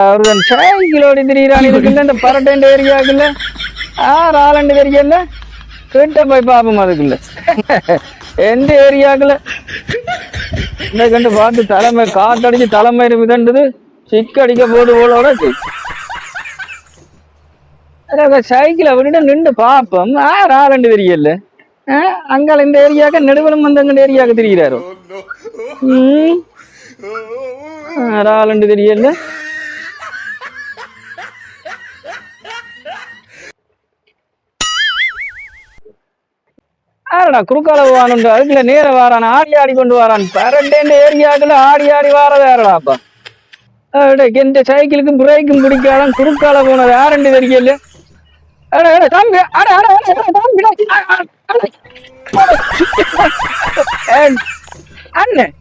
அவருடன் சைக்கிளோடி திரியிறான் இருக்குல்ல இந்த பரட்டை ஏரியாக்குல்ல ஆளண்டு தெரியல கிட்ட போய் பார்ப்போம் அதுக்குள்ள எந்த ஏரியாக்குள்ள இந்த கண்டு பார்த்து தலைமை காத்தடிச்சு தலைமை கண்டுது சிக்கடிக்க போடு போலோட சைக்கிளை விட்டுட்டு நின்று பார்ப்போம் ஆளண்டு தெரியல அங்கால இந்த ஏரியாக்க நெடுவலம் வந்து ஏரியாவுக்கு தெரிகிறாரோ ஆளண்டு தெரியல ஆடா குறுக்கால வானுண்டு அதுக்குள்ள நேர வாரான் ஆடி ஆடி கொண்டு வாரான் பரண்டேண்ட ஏரியாக்குள்ள ஆடி ஆடி வாரது யாரடாப்பா எந்த சைக்கிளுக்கும் பிரேக்கும் பிடிக்காதான் குறுக்கால போனது யாருண்டு தெரியல தம்பி அண்ணன்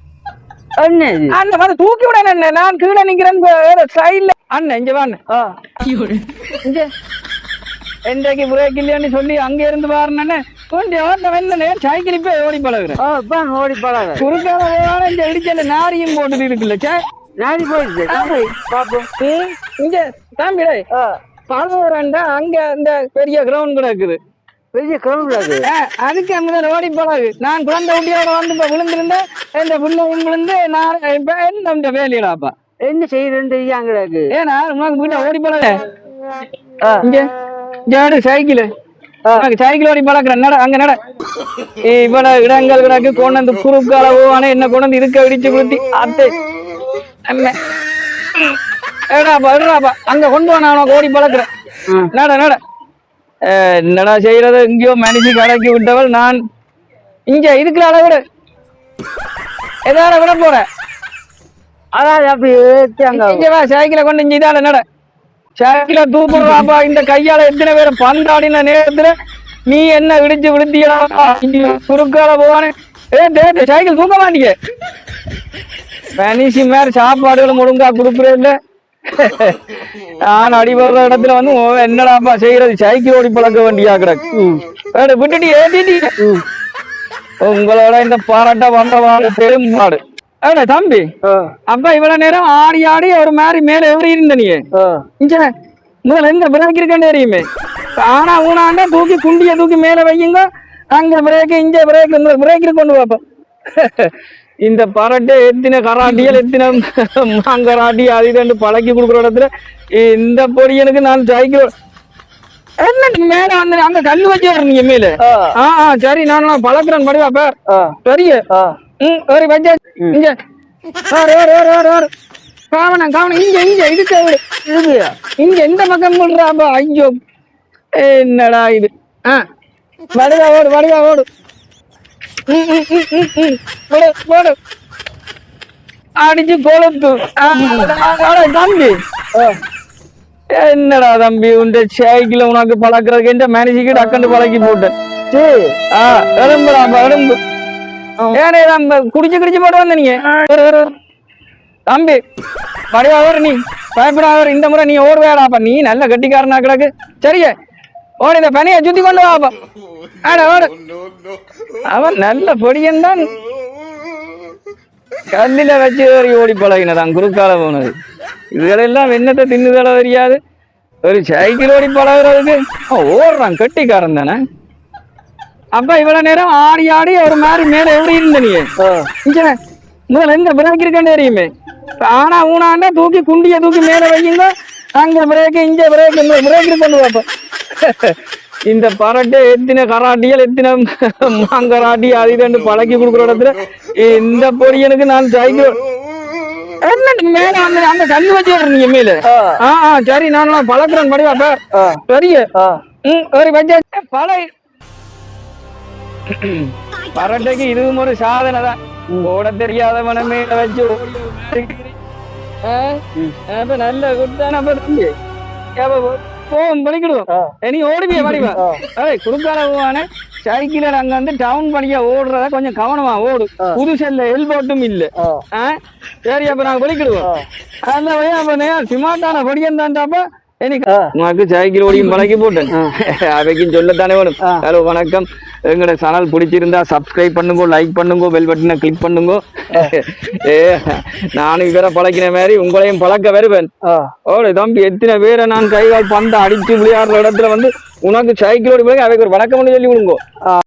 அண்ணன் அண்ணன் வந்து தூக்கி விட அண்ணன் நான் கீழே நிக்கிறேன் சைட்ல அண்ணன் இங்க வாண்ண இங்க என்றைக்கு பிரேக் இல்லையான்னு சொல்லி அங்க இருந்து பாருன்னு கொஞ்சம் சைக்கிள் இப்ப ஓடி பழகுறேன் ஓடி பழக குறுக்கான இந்த இடிச்சல நாரியும் போட்டுட்டு இருக்குல்ல நாரி போயிடுச்சு பாப்போம் இங்க தாம்பிடே பழகுறா அங்க இந்த பெரிய கிரவுண்ட் கிடக்குது பெரிய கிரவுண்ட் கிடக்குது அதுக்கு அங்கதான் ஓடி பழகு நான் குழந்தை ஊட்டியோட வந்து இப்ப விழுந்திருந்தேன் இந்த பிள்ளையும் விழுந்து நான் இப்ப என்ன வேலையிடாப்பா என்ன செய்யறேன்னு தெரியாம கிடக்கு ஏன்னா உனக்கு வீட்டை ஓடி பழக இங்க சைக்கிள் சைக்கிள் ஓடி பழக்கிறேன் நட அங்க நட இவ்வளவு இடங்கள் கிடக்கு கொண்டு வந்து குறுக்கால போவானே என்ன கொண்டு வந்து இருக்க இடிச்சு கொடுத்தி அத்தை ஏடாப்பா அங்க கொண்டு வா நான் ஓடி பழக்கிறேன் நட நட என்னடா செய்யறது இங்கேயோ மனுஷி கடைக்கு விட்டவள் நான் இங்க இருக்கிற அளவிட எதாவது விட போறேன் அதான் அப்படி சைக்கிளை கொண்டு இங்க இதால நட சைக்கிள தூக்குறாப்பா இந்த கையால எத்தனை பேரை பந்தாடின நேரத்துல நீ என்ன விடிச்சு விடுத்தியா குறுக்கால போவானே சைக்கிள் தூக்க மாட்டீங்க மனுஷி மேல சாப்பாடுகளும் ஒழுங்கா கொடுக்குறே இல்ல நான் அடிபடுற இடத்துல வந்து என்னடாப்பா செய்யறது சைக்கிள் ஓடி பழக்க வேண்டியா கிடக்கு விட்டுட்டு ஏத்திட்டீங்க உங்களோட இந்த பாராட்ட வந்த பெரும்பாடு தம்பி அப்ப இவ்வளவு நேரம் ஆடி ஆடி ஒரு மாதிரி மேல எப்படி இருந்த நீ முதல்ல எங்க பிரேக் இருக்கேன்னு தெரியுமே ஆனா ஊனாண்டா தூக்கி குண்டிய தூக்கி மேல வையுங்க அங்க பிரேக் இங்க பிரேக் பிரேக் கொண்டு பார்ப்போம் இந்த பரட்டை எத்தின கராட்டியல் எத்தின மாங்கராட்டி அது ரெண்டு பழக்கி கொடுக்குற இடத்துல இந்த பொடியனுக்கு நான் சைக்கிள் என்ன மேல வந்து அங்க கல்லு வச்சு நீங்க மேல சரி நான் பழக்கிறேன் படிவா பேர் பெரிய ஒரு வச்சா இங்க காவனம் காவனம் இங்க இங்க இதுக்கு இங்க எந்த பக்கம் சொல்றாப்பா ஐயோ என்னடா இது வடுவா ஓடு வடுவா ஓடு ஓடு அடிச்சு கொளுத்து தம்பி என்னடா தம்பி உண்ட சைக்கிள உனக்கு பழக்கிறதுக்கு எந்த மேனேஜிக்கு டக்கண்டு பழக்கி போட்டேன் எறும்புடாப்பா எறும்பு ஏனே குடிச்சு குடிச்சு போட்டு வந்த நீங்க தம்பி வடிவா ஓடு நீ பயப்படாத இந்த முறை நீ ஓடுவேடாப்பா நீ நல்ல கட்டிக்காரனா கிடக்கு சரியே ஓடு இந்த பனியை சுத்தி கொண்டு வாப்பா ஆட ஓடு அவன் நல்ல பொடியன் தான் கல்லில வச்சு ஏறி ஓடி பழகினதான் குறுக்கால போனது இதுகளெல்லாம் என்னத்தை தின்னுதல தெரியாது ஒரு சைக்கிள் ஓடி பழகுறதுக்கு ஓடுறான் கட்டிக்காரன் தானே அப்ப இவ்வளவு நேரம் ஆடி ஆடி ஒரு மாதிரி மேல எப்படி இருந்த நீ முதல்ல எங்க பிரேக் இருக்கேன்னு தெரியுமே ஆனா ஊனாண்டா தூக்கி குண்டிய தூக்கி மேல வையுங்க அங்க பிரேக் இங்க பிரேக் பிரேக் கொண்டு பார்ப்போம் இந்த பரட்டை எத்தின கராட்டியல் எத்தின மாங்கராட்டி அது ரெண்டு பழக்கி கொடுக்குற இடத்துல இந்த பொடியனுக்கு நான் சைக்கிள் என்ன மேல வந்து அங்க கல்லு வச்சு நீங்க மேல சரி நான் பழக்கிறேன் படிவா பேர் பெரிய ஒரு வச்சா பழைய பரட்டைக்கு இதுவும் ஒரு சாதனை தான் ஓட தெரியாதவன மேல வச்சு நல்ல குட்டான போவோம் படிக்கிடுவோம் நீ ஓடுவிய படிவா குறுக்கால போவானே சைக்கிள் அங்க வந்து டவுன் படிக்க ஓடுறத கொஞ்சம் கவனமா ஓடு புதுசல்ல எல்போட்டும் இல்ல சரி அப்ப நாங்க படிக்கிடுவோம் அந்த அப்ப சிமாட்டான படியம் தான்டாப்ப எனக்கு உனக்கு சைக்கிள் ஓடியும் பழக்கி போட்டேன் அவைக்கும் சொல்லத்தானே வேணும். ஹலோ வணக்கம், எங்களோட சேனல் பிடிச்சிருந்தா சப்ஸ்கிரைப் பண்ணுங்க, லைக் பண்ணுங்க, பெல் பட்டனை கிளிக் பண்ணுங்க. நானும் இவரை பழக்கின மாதிரி உங்களையும் பழக்க வருவேன். ஓடு தம்பி, எத்தனை பேரை நான் கைகால் பந்து அடிச்சு விளையாடுற இடத்துல வந்து உனக்கு சைக்கிள் ஓடி போய் அவைக்கு ஒரு வணக்கம் சொல்லி விடுங்க.